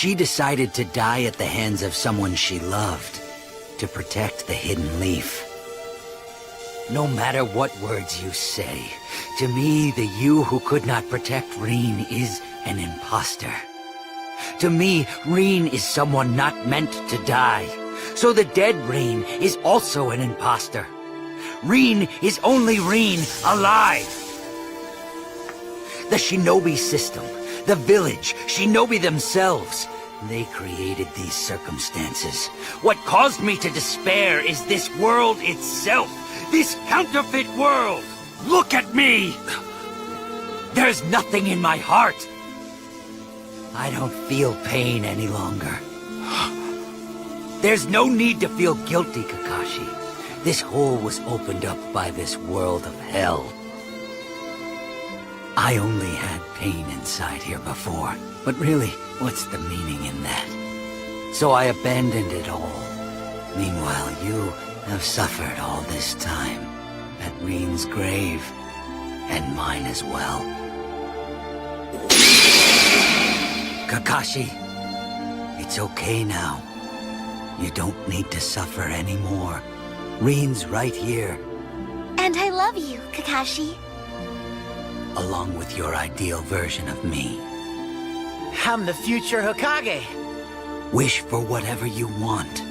She decided to die at the hands of someone she loved, to protect the hidden leaf. No matter what words you say, to me, the you who could not protect Reen is an imposter. To me, Reen is someone not meant to die. So the dead Reen is also an imposter. Reen is only Reen alive. The shinobi system, the village, shinobi themselves, they created these circumstances. What caused me to despair is this world itself, this counterfeit world. Look at me! There's nothing in my heart. I don't feel pain any longer. There's no need to feel guilty, Kakashi. This hole was opened up by this world of hell. I only had pain inside here before, but really, what's the meaning in that? So I abandoned it all. Meanwhile, you have suffered all this time at Reen's grave, and mine as well. Kakashi, it's okay now. You don't need to suffer anymore. Reen's right here. And I love you, Kakashi. Along with your ideal version of me. I'm the future Hokage. Wish for whatever you want.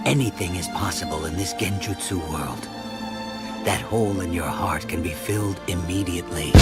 Anything is possible in this Genjutsu world. That hole in your heart can be filled immediately.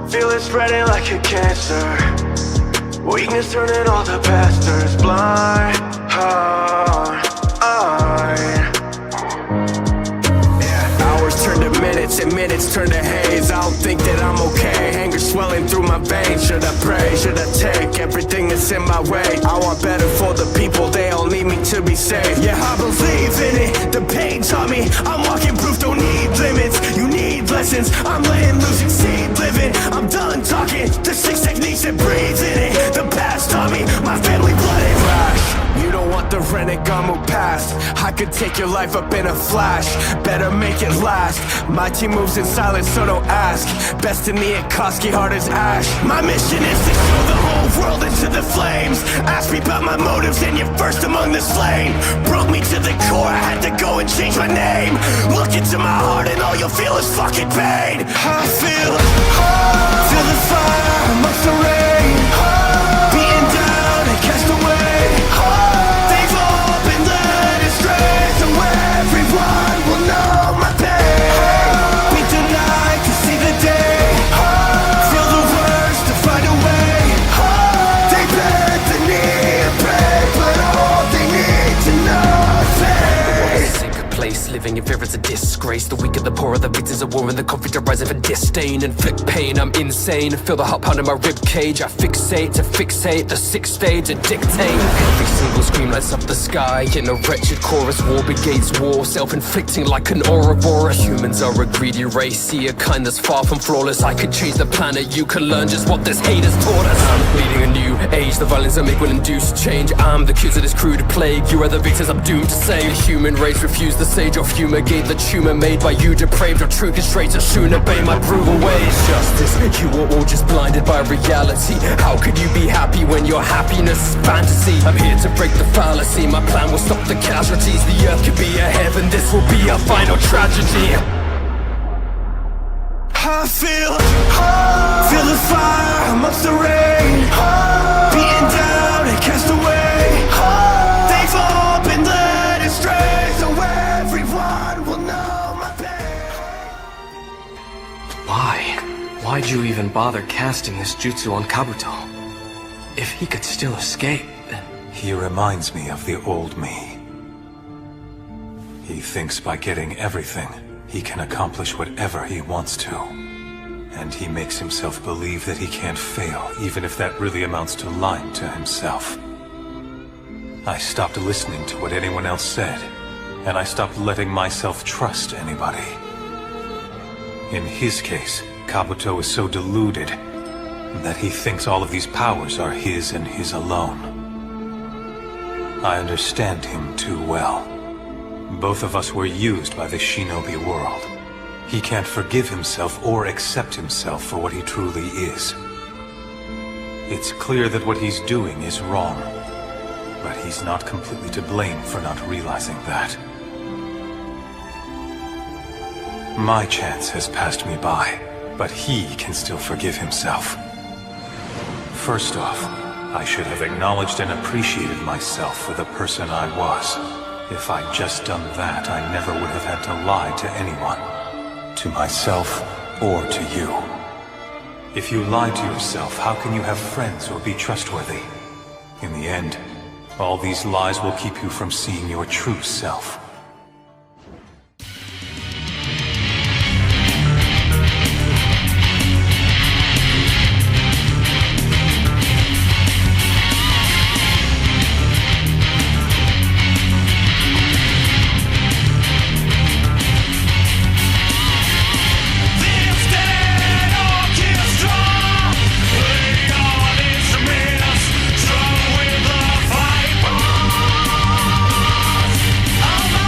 Feel it spreading like a cancer. Weakness turning all the bastards blind. Hours turn to minutes and minutes turn to haze. I don't think that I'm okay. Anger swelling through my veins. Should I pray? Should I take everything that's in my way? I want better for the people. They all need me to be safe. Yeah, I believe in it. The pain taught me. I'm walking proof. Don't need limits. You need lessons. I'm letting loose, succeed living. I'm done talking. The 6 techniques that breathe in it. The past taught me. My family blood and rash. You don't want the renegade move past. I could take your life up in a flash. Better make it last. My team moves in silence, so don't ask. Best in the Akatsuki, hard as ash. My mission is to show the whole world into the flames. Ask me about my motives and you're first among the slain. Broke me to the core, I had to go and change my name. Look into my heart and all you'll feel is fucking pain. I feel the fire amongst the rain. Beaten down and cast away. They've all been led astray. So everyone will know my pain. We deny to see the day. Feel the words to find a way. They bend the knee and pray, but all they need to know is faith. Sick place, living in fear is a disgrace. The weak and the poor are the victims of war, and the conflict arising for disdain. Inflict pain, I'm insane. Feel the heart pound in my rib cage. I fixate to fixate the 6th stage to dictate. Every single scream lights up the sky in a wretched chorus. War begets war, self-inflicting like an Ouroboros. Humans are a greedy race, see a kind that's far from flawless. I could change the planet, you can learn just what this hate has taught us. I'm leading a new age, the violence I make will induce change. I'm the cure to this crude plague, you are the victims I'm doomed to save. The human race refused the sage or fumigate the tumor made by you depraved. Your truth is straight, so soon obey my brutal ways. Justice, you are all just blinded by reality. How could you be happy when your happiness is fantasy? I'm here to break the fallacy, my plan will stop the casualties. The earth could be a heaven, this will be our final tragedy. I feel the fire amongst the rain. Beaten down and even bother casting this jutsu on Kabuto? If he could still escape, then... He reminds me of the old me. He thinks by getting everything, he can accomplish whatever he wants to. And he makes himself believe that he can't fail, even if that really amounts to lying to himself. I stopped listening to what anyone else said, and I stopped letting myself trust anybody. In his case, Kabuto is so deluded that he thinks all of these powers are his and his alone. I understand him too well. Both of us were used by the shinobi world. He can't forgive himself or accept himself for what he truly is. It's clear that what he's doing is wrong, but he's not completely to blame for not realizing that. My chance has passed me by, but he can still forgive himself. First off, I should have acknowledged and appreciated myself for the person I was. If I'd just done that, I never would have had to lie to anyone. To myself, or to you. If you lie to yourself, how can you have friends or be trustworthy? In the end, all these lies will keep you from seeing your true self. All my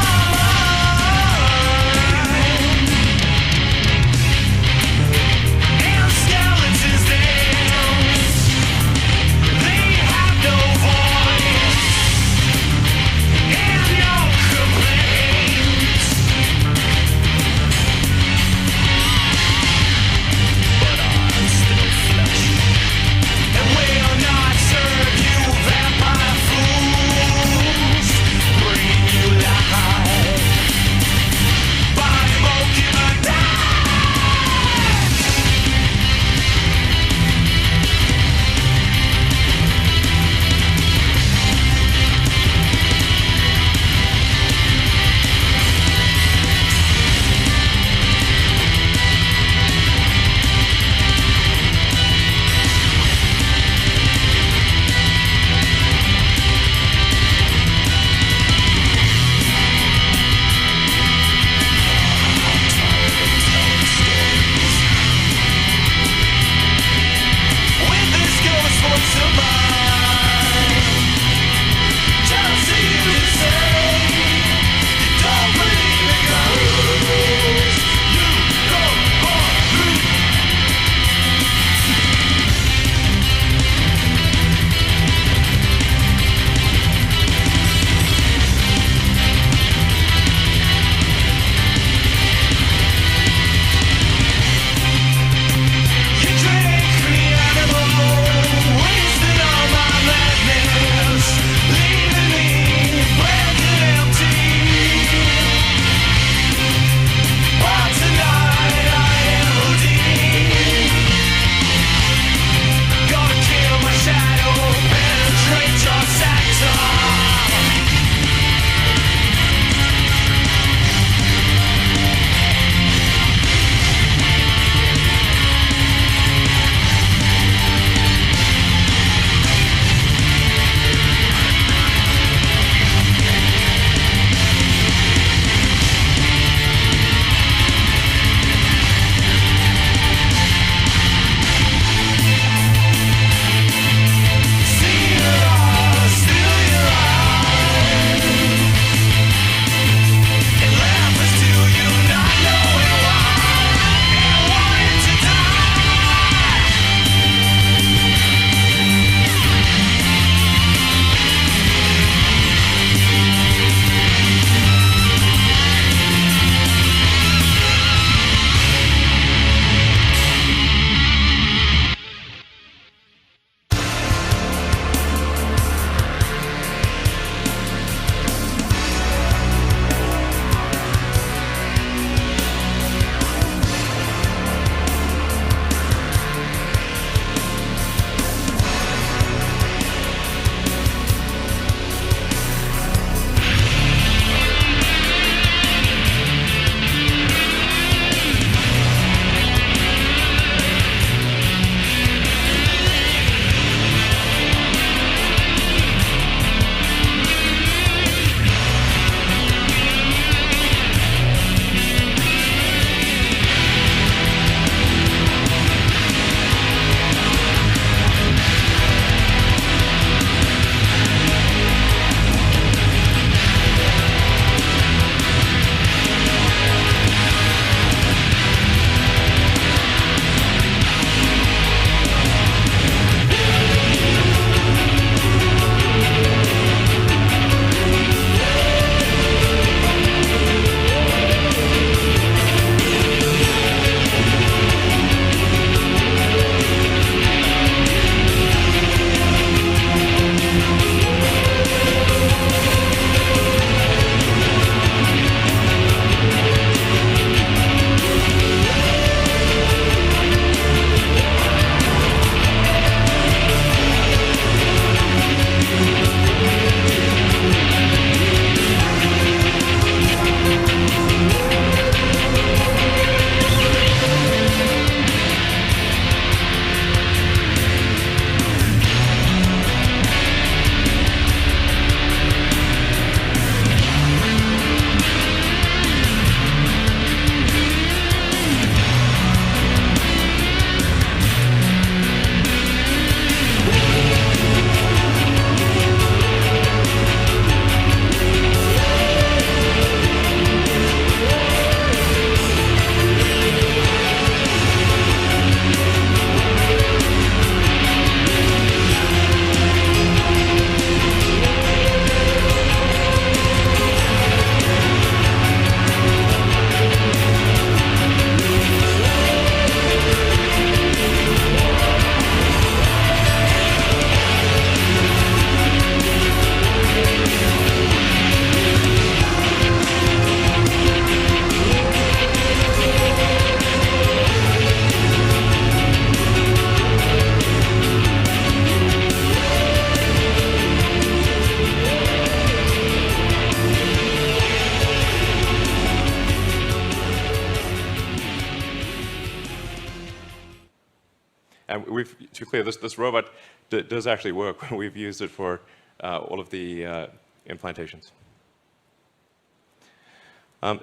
we've, to be clear, this robot does actually work. We've used it for all of the implantations.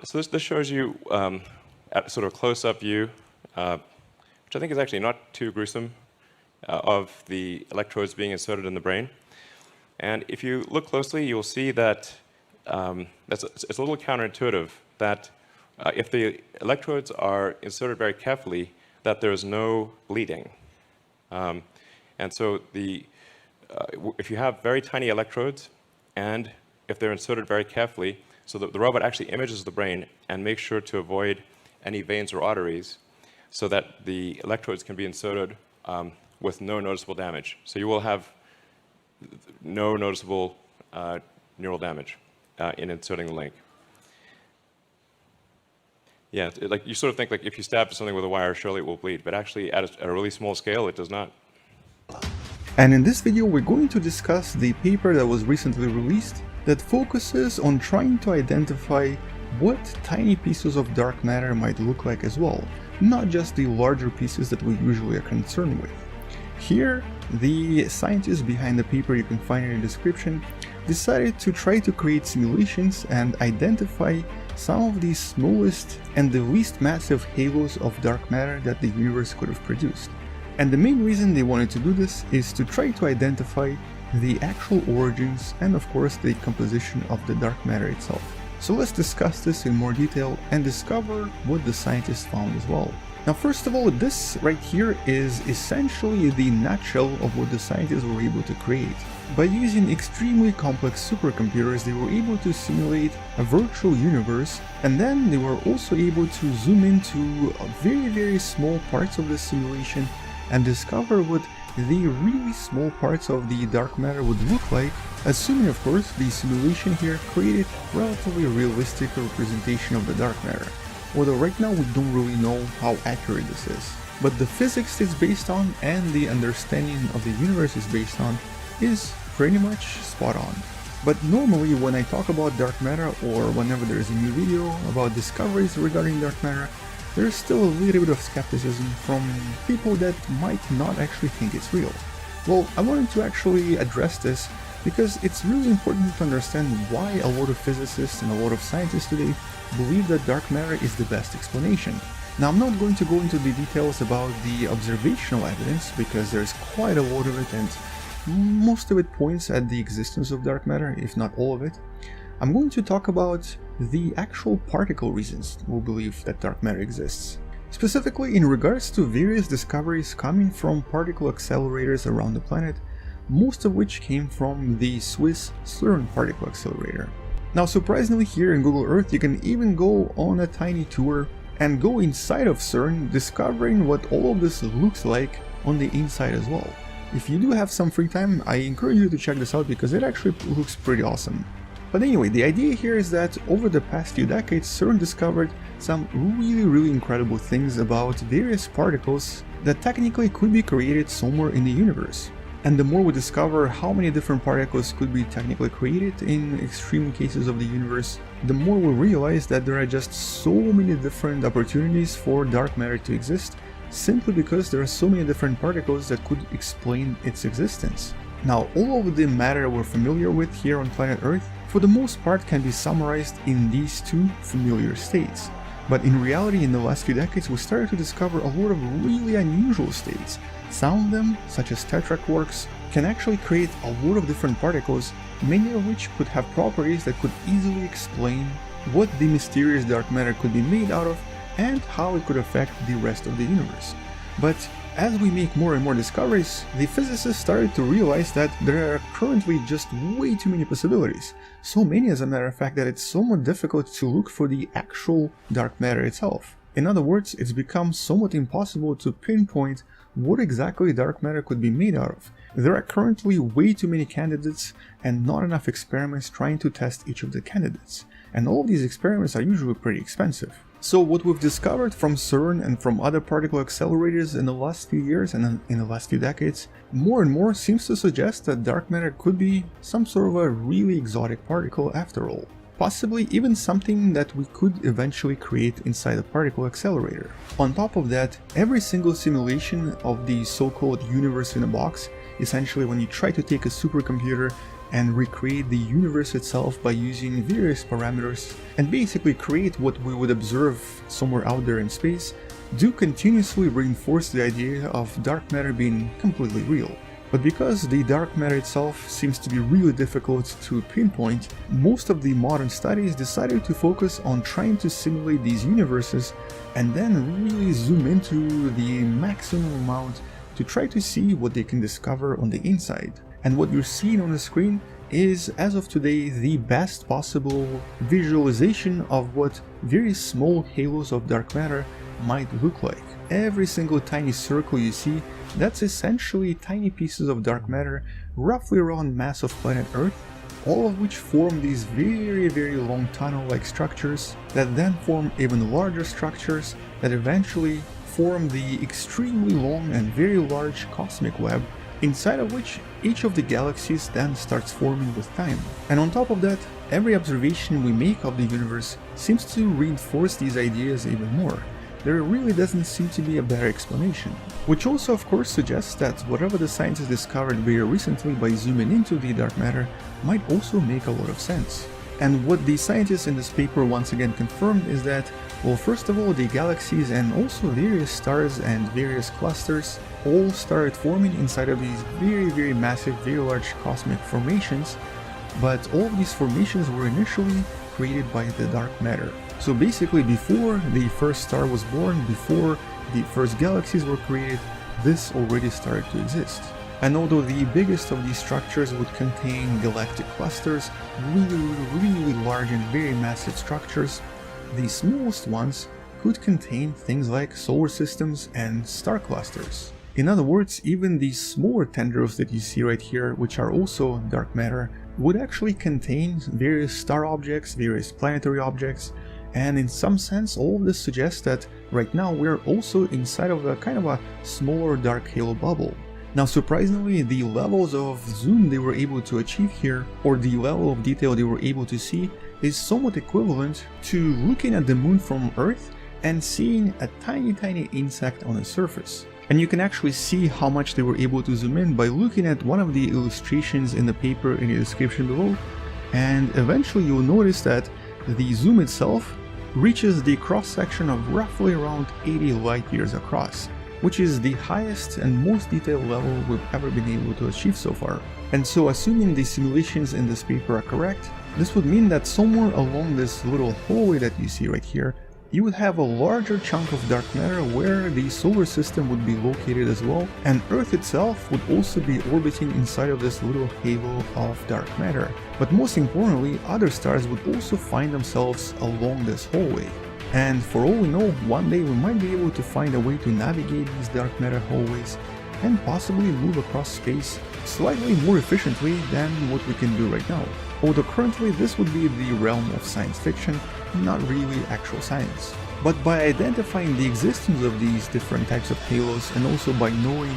So this shows you at sort of a close-up view, which I think is actually not too gruesome, of the electrodes being inserted in the brain. And if you look closely, you'll see that it's a little counterintuitive that if the electrodes are inserted very carefully, that there's no bleeding. And so if you have very tiny electrodes, and if they're inserted very carefully, so that the robot actually images the brain and makes sure to avoid any veins or arteries, so that the electrodes can be inserted with no noticeable damage. So you will have no noticeable neural damage in inserting the link. Yeah, like you sort of think like if you stab something with a wire, surely it will bleed, but actually at a really small scale, it does not. And in this video, we're going to discuss the paper that was recently released that focuses on trying to identify what tiny pieces of dark matter might look like as well, not just the larger pieces that we usually are concerned with. Here, the scientists behind the paper, you can find in the description, decided to try to create simulations and identify some of the smallest and the least massive halos of dark matter that the universe could have produced. And the main reason they wanted to do this is to try to identify the actual origins and of course the composition of the dark matter itself. So let's discuss this in more detail and discover what the scientists found as well. Now first of all, this right here is essentially the nutshell of what the scientists were able to create. By using extremely complex supercomputers, they were able to simulate a virtual universe, and then they were also able to zoom into very small parts of the simulation and discover what the really small parts of the dark matter would look like, assuming of course the simulation here created relatively realistic representation of the dark matter. Although right now we don't really know how accurate this is. But the physics it's based on and the understanding of the universe is based on is pretty much spot on. But normally when I talk about dark matter or whenever there is a new video about discoveries regarding dark matter, there's still a little bit of skepticism from people that might not actually think it's real. Well, I wanted to actually address this because it's really important to understand why a lot of physicists and a lot of scientists today believe that dark matter is the best explanation. Now I'm not going to go into the details about the observational evidence because there's quite a lot of it and most of it points at the existence of dark matter, if not all of it. I'm going to talk about the actual particle reasons we believe that dark matter exists. Specifically in regards to various discoveries coming from particle accelerators around the planet, most of which came from the Swiss CERN particle accelerator. Now surprisingly, here in Google Earth you can even go on a tiny tour and go inside of CERN, discovering what all of this looks like on the inside as well. If you do have some free time, I encourage you to check this out because it actually looks pretty awesome. But anyway, the idea here is that over the past few decades, CERN discovered some really incredible things about various particles that technically could be created somewhere in the universe. And the more we discover how many different particles could be technically created in extreme cases of the universe, the more we realize that there are just so many different opportunities for dark matter to exist, simply because there are so many different particles that could explain its existence. Now, all of the matter we're familiar with here on planet Earth, for the most part can be summarized in these two familiar states. But in reality, in the last few decades, we started to discover a lot of really unusual states. Some of them, such as tetra quarks, can actually create a lot of different particles, many of which could have properties that could easily explain what the mysterious dark matter could be made out of and how it could affect the rest of the universe. But as we make more and more discoveries, the physicists started to realize that there are currently just way too many possibilities. So many, as a matter of fact, that it's somewhat difficult to look for the actual dark matter itself. In other words, it's become somewhat impossible to pinpoint what exactly dark matter could be made out of. There are currently way too many candidates and not enough experiments trying to test each of the candidates. And all of these experiments are usually pretty expensive. So what we've discovered from CERN and from other particle accelerators in the last few years and in the last few decades, more and more seems to suggest that dark matter could be some sort of a really exotic particle after all. possibly even something that we could eventually create inside a particle accelerator. On top of that, every single simulation of the so-called universe in a box, essentially when you try to take a supercomputer and recreate the universe itself by using various parameters and basically create what we would observe somewhere out there in space, do continuously reinforce the idea of dark matter being completely real. But because the dark matter itself seems to be really difficult to pinpoint, most of the modern studies decided to focus on trying to simulate these universes and then really zoom into the maximum amount to try to see what they can discover on the inside. And what you're seeing on the screen is, as of today, the best possible visualization of what very small halos of dark matter might look like. Every single tiny circle you see, that's essentially tiny pieces of dark matter roughly around mass of planet Earth, all of which form these very long tunnel-like structures that then form even larger structures that eventually form the extremely long and very large cosmic web, inside of which each of the galaxies then starts forming with time. And on top of that, every observation we make of the universe seems to reinforce these ideas even more. There really doesn't seem to be a better explanation. Which also of course suggests that whatever the scientists discovered very recently by zooming into the dark matter might also make a lot of sense. And what the scientists in this paper once again confirmed is that, well, first of all, the galaxies and also various stars and various clusters all started forming inside of these very massive, very large cosmic formations, but all of these formations were initially created by the dark matter. So basically, before the first star was born, before the first galaxies were created, this already started to exist. And although the biggest of these structures would contain galactic clusters, really large and very massive structures, the smallest ones could contain things like solar systems and star clusters. In other words, even these smaller tendrils that you see right here, which are also dark matter, would actually contain various star objects, various planetary objects, and in some sense all of this suggests that right now we're also inside of a kind of a smaller dark halo bubble. Now surprisingly, the levels of zoom they were able to achieve here, or the level of detail they were able to see, is somewhat equivalent to looking at the moon from Earth and seeing a tiny insect on the surface. And you can actually see how much they were able to zoom in by looking at one of the illustrations in the paper in the description below, and eventually you'll notice that the zoom itself reaches the cross-section of roughly around 80 light years across, which is the highest and most detailed level we've ever been able to achieve so far. And so assuming the simulations in this paper are correct, this would mean that somewhere along this little hallway that you see right here, you would have a larger chunk of dark matter where the solar system would be located as well, and Earth itself would also be orbiting inside of this little halo of dark matter. But most importantly, other stars would also find themselves along this hallway. And for all we know, one day we might be able to find a way to navigate these dark matter hallways and possibly move across space slightly more efficiently than what we can do right now. Although currently this would be the realm of science fiction, not really actual science. But by identifying the existence of these different types of halos and also by knowing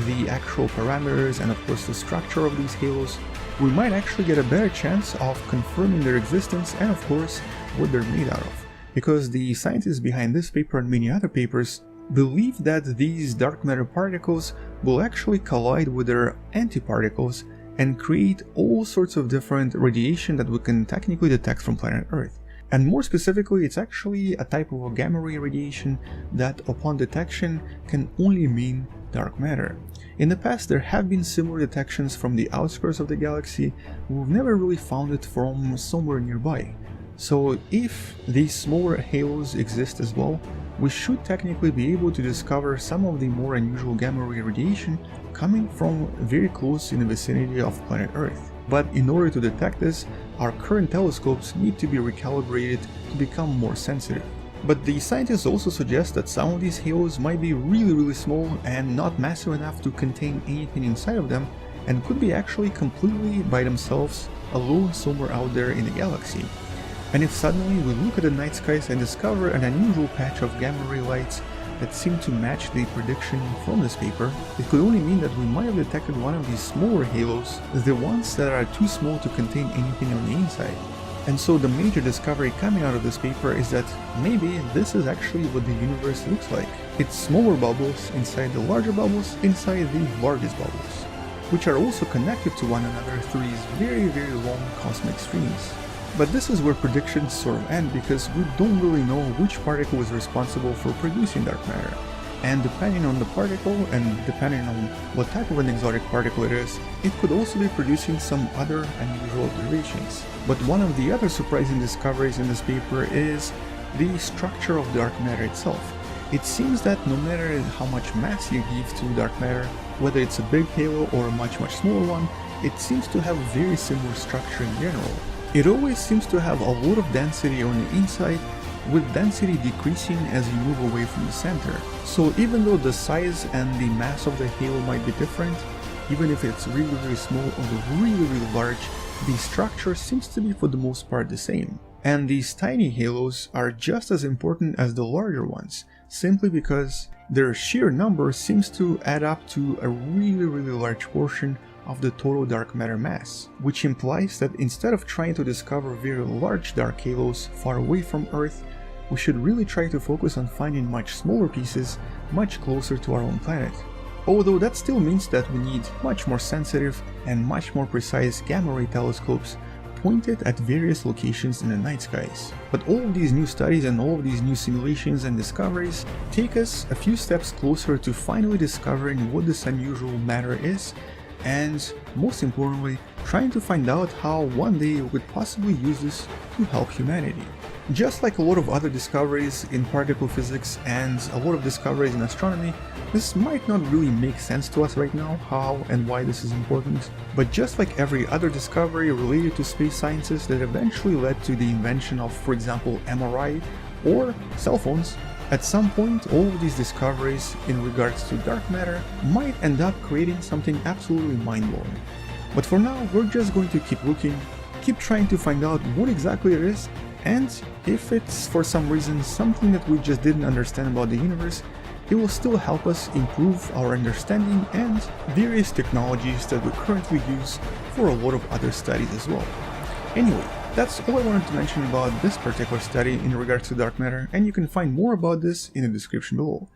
the actual parameters and of course the structure of these halos, we might actually get a better chance of confirming their existence and of course what they're made out of. Because the scientists behind this paper and many other papers believe that these dark matter particles will actually collide with their antiparticles and create all sorts of different radiation that we can technically detect from planet Earth. And more specifically, it's actually a type of a gamma ray radiation that upon detection can only mean dark matter. In the past there have been similar detections from the outskirts of the galaxy, we've never really found it from somewhere nearby. So if these smaller halos exist as well, we should technically be able to discover some of the more unusual gamma ray radiation coming from very close in the vicinity of planet Earth. But in order to detect this, our current telescopes need to be recalibrated to become more sensitive. But the scientists also suggest that some of these halos might be really small and not massive enough to contain anything inside of them, and could be actually completely by themselves alone somewhere out there in the galaxy. And if suddenly we look at the night skies and discover an unusual patch of gamma ray lights that seem to match the prediction from this paper, it could only mean that we might have detected one of these smaller halos, the ones that are too small to contain anything on the inside. And so the major discovery coming out of this paper is that maybe this is actually what the universe looks like. It's smaller bubbles inside the larger bubbles inside the largest bubbles, which are also connected to one another through these very long cosmic streams. But this is where predictions sort of end, because we don't really know which particle is responsible for producing dark matter. And depending on the particle and depending on what type of an exotic particle it is, it could also be producing some other unusual observations. But one of the other surprising discoveries in this paper is the structure of dark matter itself. It seems that no matter how much mass you give to dark matter, whether it's a big halo or a much smaller one, it seems to have a very similar structure in general. It always seems to have a lot of density on the inside, with density decreasing as you move away from the center. So even though the size and the mass of the halo might be different, even if it's really small or really large, the structure seems to be for the most part the same. And these tiny halos are just as important as the larger ones, simply because their sheer number seems to add up to a really large portion of the total dark matter mass, which implies that instead of trying to discover very large dark halos far away from Earth, we should really try to focus on finding much smaller pieces much closer to our own planet. Although that still means that we need much more sensitive and much more precise gamma ray telescopes pointed at various locations in the night skies. But all of these new studies and all of these new simulations and discoveries take us a few steps closer to finally discovering what this unusual matter is, and most importantly, trying to find out how one day we could possibly use this to help humanity. Just like a lot of other discoveries in particle physics and a lot of discoveries in astronomy, this might not really make sense to us right now, how and why this is important. But just like every other discovery related to space sciences that eventually led to the invention of, for example, MRI or cell phones, at some point all of these discoveries in regards to dark matter might end up creating something absolutely mind-blowing. But for now, we're just going to keep looking, keep trying to find out what exactly it is, and if it's for some reason something that we just didn't understand about the universe, it will still help us improve our understanding and various technologies that we currently use for a lot of other studies as well. Anyway, that's all I wanted to mention about this particular study in regards to dark matter, and you can find more about this in the description below.